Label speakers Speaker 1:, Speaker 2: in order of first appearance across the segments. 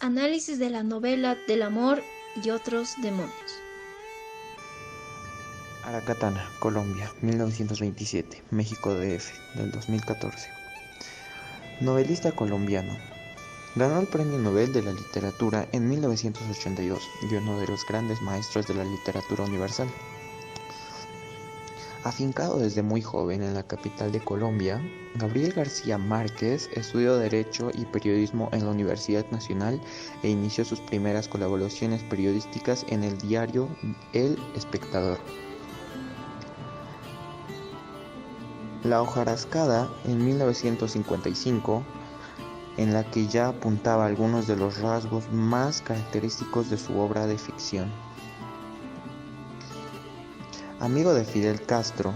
Speaker 1: Análisis de la novela del amor y otros demonios.
Speaker 2: Aracatana, Colombia, 1927, México DF, del 2014. Novelista colombiano. Ganó el Premio Nobel de la Literatura en 1982 y uno de los grandes maestros de la literatura universal. Afincado desde muy joven en la capital de Colombia, Gabriel García Márquez estudió Derecho y Periodismo en la Universidad Nacional e inició sus primeras colaboraciones periodísticas en el diario El Espectador. La hojarascada en 1955, en la que ya apuntaba algunos de los rasgos más característicos de su obra de ficción. Amigo de Fidel Castro,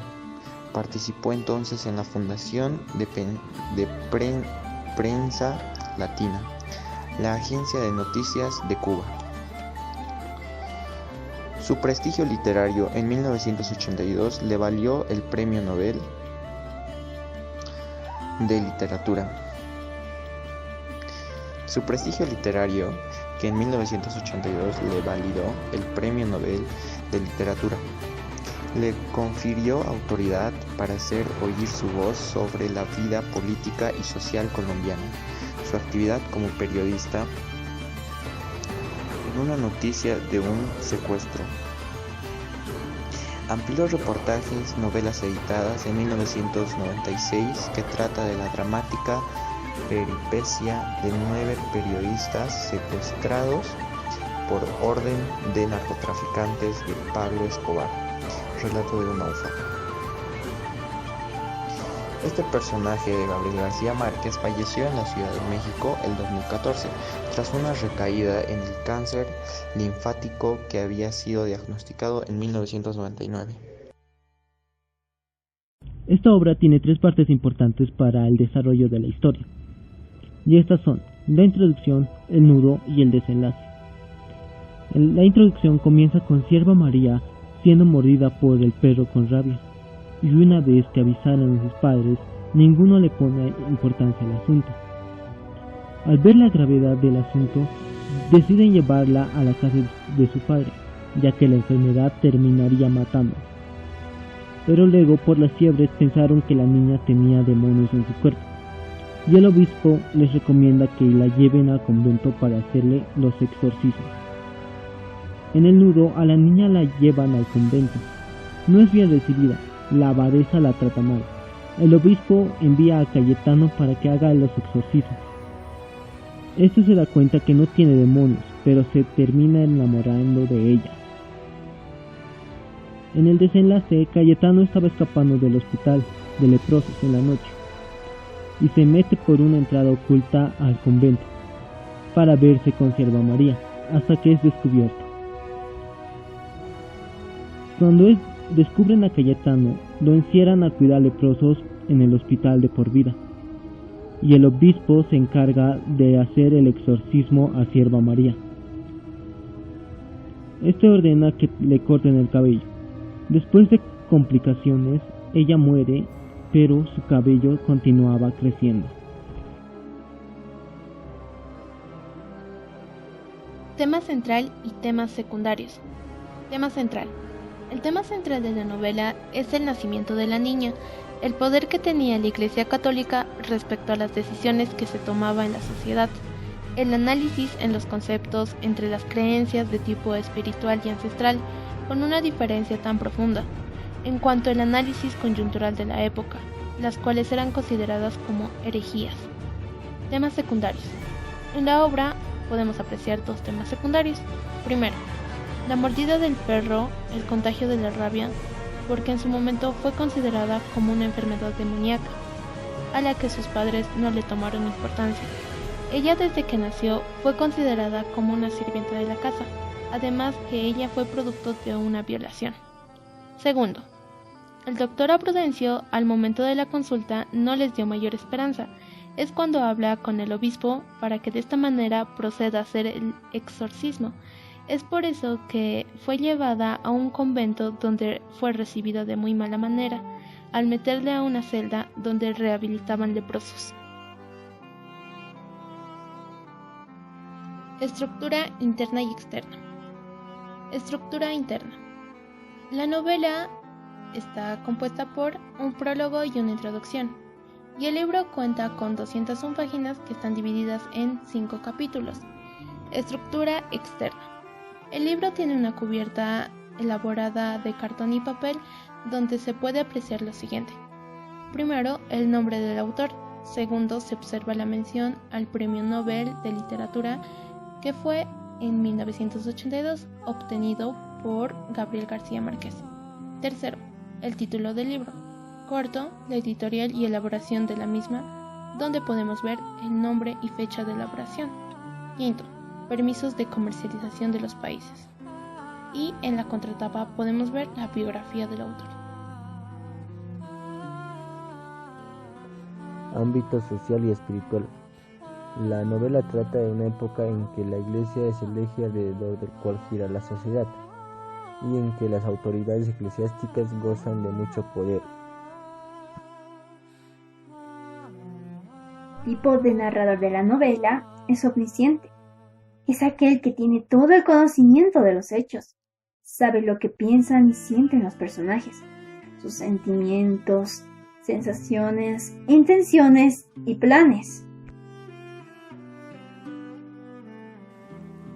Speaker 2: participó entonces en la fundación de Prensa Latina, la agencia de noticias de Cuba. Su prestigio literario en 1982 le valió el Premio Nobel de Literatura. Su prestigio literario, que en 1982 le validó el Premio Nobel de Literatura, le confirió autoridad para hacer oír su voz sobre la vida política y social colombiana. Su actividad como periodista en una noticia de un secuestro. Amplió reportajes, novelas editadas en 1996 que trata de la dramática peripecia de 9 periodistas secuestrados por orden de narcotraficantes de Pablo Escobar. Relato de un náufrago. Este personaje de Gabriel García Márquez falleció en la Ciudad de México el 2014 tras una recaída en el cáncer linfático que había sido diagnosticado en 1999.
Speaker 3: Esta obra tiene 3 partes importantes para el desarrollo de la historia, y estas son la introducción, el nudo y el desenlace. La introducción comienza con Sierva María siendo mordida por el perro con rabia, y una vez que avisaron a sus padres, ninguno le pone importancia al asunto. Al ver la gravedad del asunto, deciden llevarla a la casa de su padre, ya que la enfermedad terminaría matando. Pero luego, por las fiebres, pensaron que la niña tenía demonios en su cuerpo, y el obispo les recomienda que la lleven al convento para hacerle los exorcismos. En el nudo, a la niña la llevan al convento. No es bien recibida, la abadesa la trata mal. El obispo envía a Cayetano para que haga los exorcismos. Este se da cuenta que no tiene demonios, pero se termina enamorando de ella. En el desenlace, Cayetano estaba escapando del hospital de leprosos en la noche y se mete por una entrada oculta al convento para verse con Sierva María, hasta que es descubierto. Cuando descubren a Cayetano, lo encierran a cuidar leprosos en el hospital de por vida, y el obispo se encarga de hacer el exorcismo a Sierva María. Este ordena que le corten el cabello. Después de complicaciones, ella muere, pero su cabello continuaba creciendo.
Speaker 4: Tema central y temas secundarios. Tema central. El tema central de la novela es el nacimiento de la niña, el poder que tenía la Iglesia Católica respecto a las decisiones que se tomaban en la sociedad, el análisis en los conceptos entre las creencias de tipo espiritual y ancestral, con una diferencia tan profunda, en cuanto al análisis coyuntural de la época, las cuales eran consideradas como herejías. Temas secundarios. En la obra podemos apreciar 2 temas secundarios. Primero, la mordida del perro, el contagio de la rabia, porque en su momento fue considerada como una enfermedad demoníaca, a la que sus padres no le tomaron importancia. Ella desde que nació fue considerada como una sirvienta de la casa, además que ella fue producto de una violación. Segundo, el doctor a Prudencio al momento de la consulta no les dio mayor esperanza. Es cuando habla con el obispo para que de esta manera proceda a hacer el exorcismo. Es por eso que fue llevada a un convento donde fue recibida de muy mala manera, al meterle a una celda donde rehabilitaban leprosos. Estructura interna y externa. Estructura interna. La novela está compuesta por un prólogo y una introducción, y el libro cuenta con 201 páginas que están divididas en 5 capítulos. Estructura externa. El libro tiene una cubierta elaborada de cartón y papel donde se puede apreciar lo siguiente. Primero, el nombre del autor. Segundo, se observa la mención al Premio Nobel de Literatura que fue en 1982 obtenido por Gabriel García Márquez. Tercero, el título del libro. Cuarto, la editorial y elaboración de la misma, donde podemos ver el nombre y fecha de elaboración. Quinto, permisos de comercialización de los países. Y en la contratapa podemos ver la biografía del autor.
Speaker 5: Ámbito social y espiritual. La novela trata de una época en que la iglesia es el eje alrededor del cual gira la sociedad y en que las autoridades eclesiásticas gozan de mucho poder.
Speaker 6: El tipo de narrador de la novela es omnisciente. Es aquel que tiene todo el conocimiento de los hechos, sabe lo que piensan y sienten los personajes, sus sentimientos, sensaciones, intenciones y planes.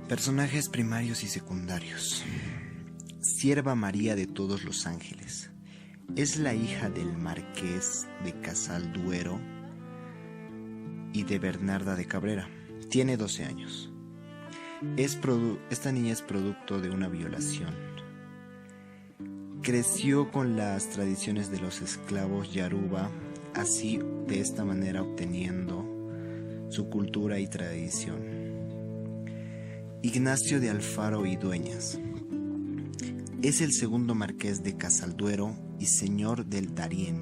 Speaker 7: Personajes primarios y secundarios. Sierva María de Todos los Ángeles. Es la hija del marqués de Casalduero y de Bernarda de Cabrera. Tiene 12 años. Esta niña es producto de una violación. Creció con las tradiciones de los esclavos Yaruba, así de esta manera obteniendo su cultura y tradición. Ignacio de Alfaro y Dueñas. Es el segundo marqués de Casalduero y señor del Darién.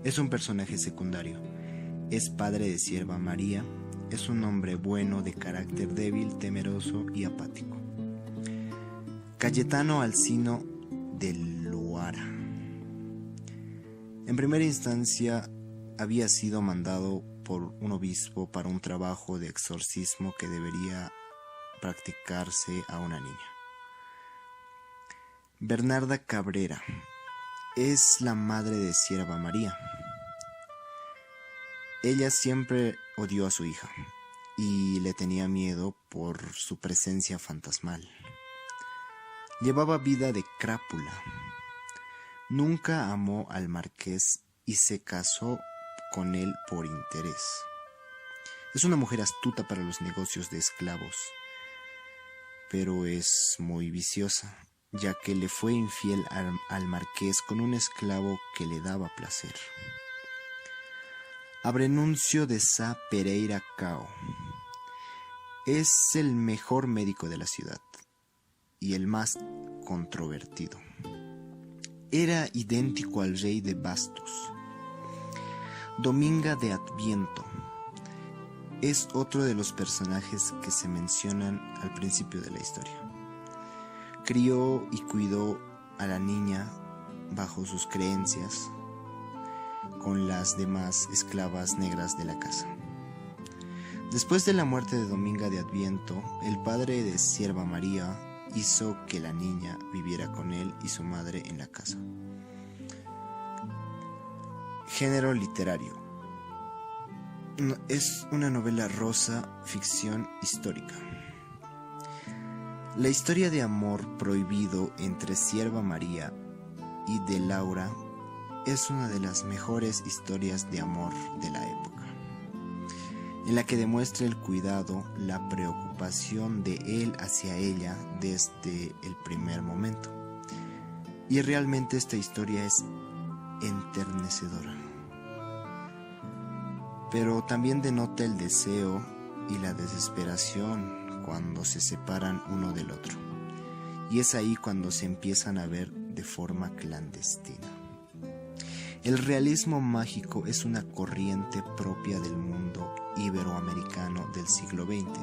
Speaker 7: Es un personaje secundario. Es padre de Sierva María. Es un hombre bueno, de carácter débil, temeroso y apático. Cayetano Alcino de Luara. En primera instancia había sido mandado por un obispo para un trabajo de exorcismo que debería practicarse a una niña. Bernarda Cabrera es la madre de Sierva María. Ella siempre odió a su hija y le tenía miedo por su presencia fantasmal. Llevaba vida de crápula. Nunca amó al marqués y se casó con él por interés. Es una mujer astuta para los negocios de esclavos, pero es muy viciosa, ya que le fue infiel al marqués con un esclavo que le daba placer. Abrenuncio de Sá Pereira Cao. Es el mejor médico de la ciudad y el más controvertido. Era idéntico al rey de Bastos. Dominga de Adviento. Es otro de los personajes que se mencionan al principio de la historia. Crió y cuidó a la niña bajo sus creencias con las demás esclavas negras de la casa. Después de la muerte de Dominga de Adviento, el padre de Sierva María hizo que la niña viviera con él y su madre en la casa. Género literario. Es una novela rosa, ficción histórica. La historia de amor prohibido entre Sierva María y de Laura es una de las mejores historias de amor de la época, en la que demuestra el cuidado, la preocupación de él hacia ella desde el primer momento. Y realmente esta historia es enternecedora, pero también denota el deseo y la desesperación cuando se separan uno del otro, y es ahí cuando se empiezan a ver de forma clandestina. El realismo mágico es una corriente propia del mundo iberoamericano del siglo XX.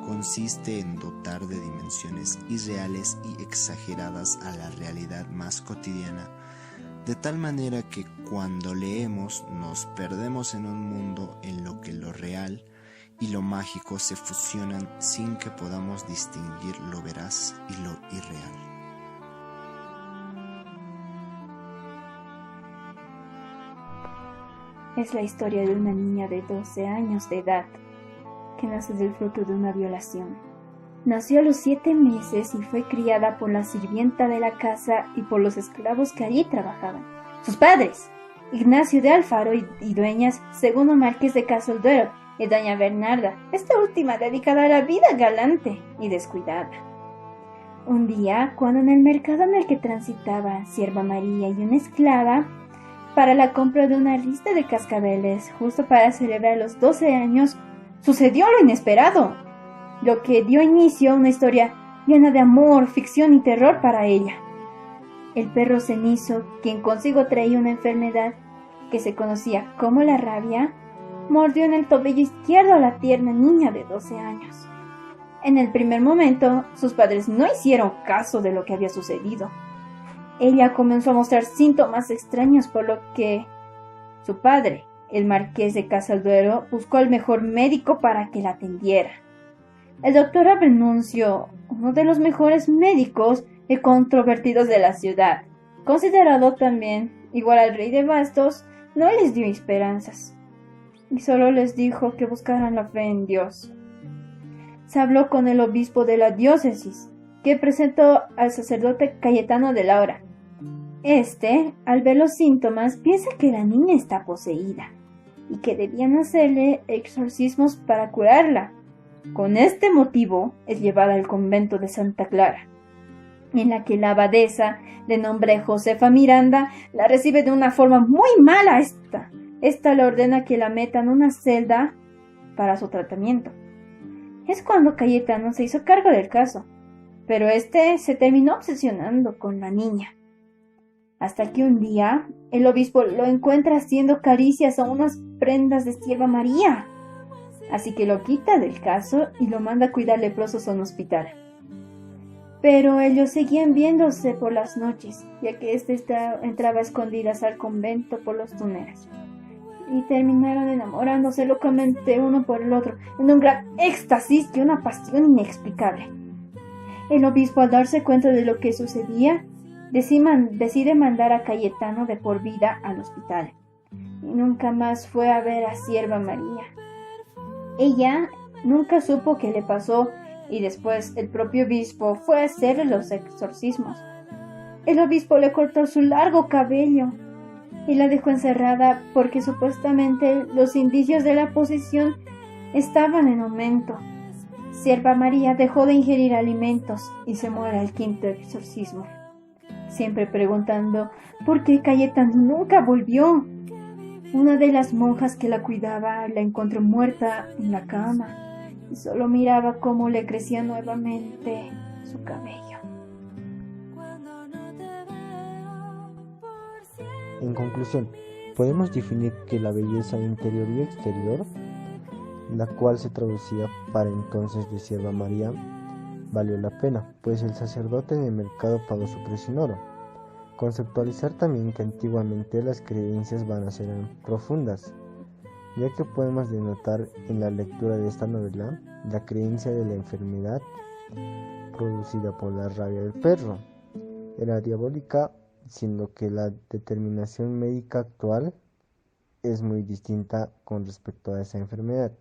Speaker 7: Consiste en dotar de dimensiones irreales y exageradas a la realidad más cotidiana, de tal manera que cuando leemos nos perdemos en un mundo en lo que lo real y lo mágico se fusionan sin que podamos distinguir lo veraz y lo irreal.
Speaker 6: Es la historia de una niña de 12 años de edad que nace del fruto de una violación. Nació a los 7 meses y fue criada por la sirvienta de la casa y por los esclavos que allí trabajaban. Sus padres, Ignacio de Alfaro y Dueñas, segundo marqués de Casalduero, y doña Bernarda, esta última dedicada a la vida galante y descuidada. Un día, cuando en el mercado en el que transitaban Sierva María y una esclava, para la compra de una lista de cascabeles, justo para celebrar los 12 años, sucedió lo inesperado, lo que dio inicio a una historia llena de amor, ficción y terror para ella. El perro cenizo, quien consigo traía una enfermedad que se conocía como la rabia, mordió en el tobillo izquierdo a la tierna niña de 12 años. En el primer momento, sus padres no hicieron caso de lo que había sucedido. Ella comenzó a mostrar síntomas extraños, por lo que su padre, el marqués de Casalduero, buscó al mejor médico para que la atendiera. El doctor Abenuncio, uno de los mejores médicos y controvertidos de la ciudad, considerado también igual al rey de Bastos, no les dio esperanzas y solo les dijo que buscaran la fe en Dios. Se habló con el obispo de la diócesis, que presentó al sacerdote Cayetano de Laura. Al ver los síntomas, piensa que la niña está poseída y que debían hacerle exorcismos para curarla. Con este motivo es llevada al convento de Santa Clara, en la que la abadesa, de nombre Josefa Miranda, la recibe de una forma muy mala. Esta le ordena que la meta en una celda para su tratamiento. Es cuando Cayetano se hizo cargo del caso, pero se terminó obsesionando con la niña. Hasta que un día el obispo lo encuentra haciendo caricias a unas prendas de Sierva María. Así que lo quita del caso y lo manda a cuidar leprosos a un hospital. Pero ellos seguían viéndose por las noches, ya que entraba a escondidas al convento por los túneles. Y terminaron enamorándose locamente uno por el otro, en un gran éxtasis y una pasión inexplicable. El obispo, al darse cuenta de lo que sucedía, decide mandar a Cayetano de por vida al hospital. Y nunca más fue a ver a Sierva María. Ella nunca supo qué le pasó y después el propio obispo fue a hacerle los exorcismos. El obispo le cortó su largo cabello y la dejó encerrada porque supuestamente los indicios de la posesión estaban en aumento. Sierva María dejó de ingerir alimentos y se muere al 5º exorcismo, siempre preguntando por qué Cayetano nunca volvió. Una de las monjas que la cuidaba la encontró muerta en la cama y solo miraba cómo le crecía nuevamente su cabello.
Speaker 5: En conclusión, podemos definir que la belleza interior y exterior, la cual se traducía para entonces de Sierva María, valió la pena, pues el sacerdote en el mercado pagó su precio en oro. Conceptualizar también que antiguamente las creencias vanas eran profundas, ya que podemos denotar en la lectura de esta novela la creencia de la enfermedad producida por la rabia del perro era diabólica, siendo que la determinación médica actual es muy distinta con respecto a esa enfermedad.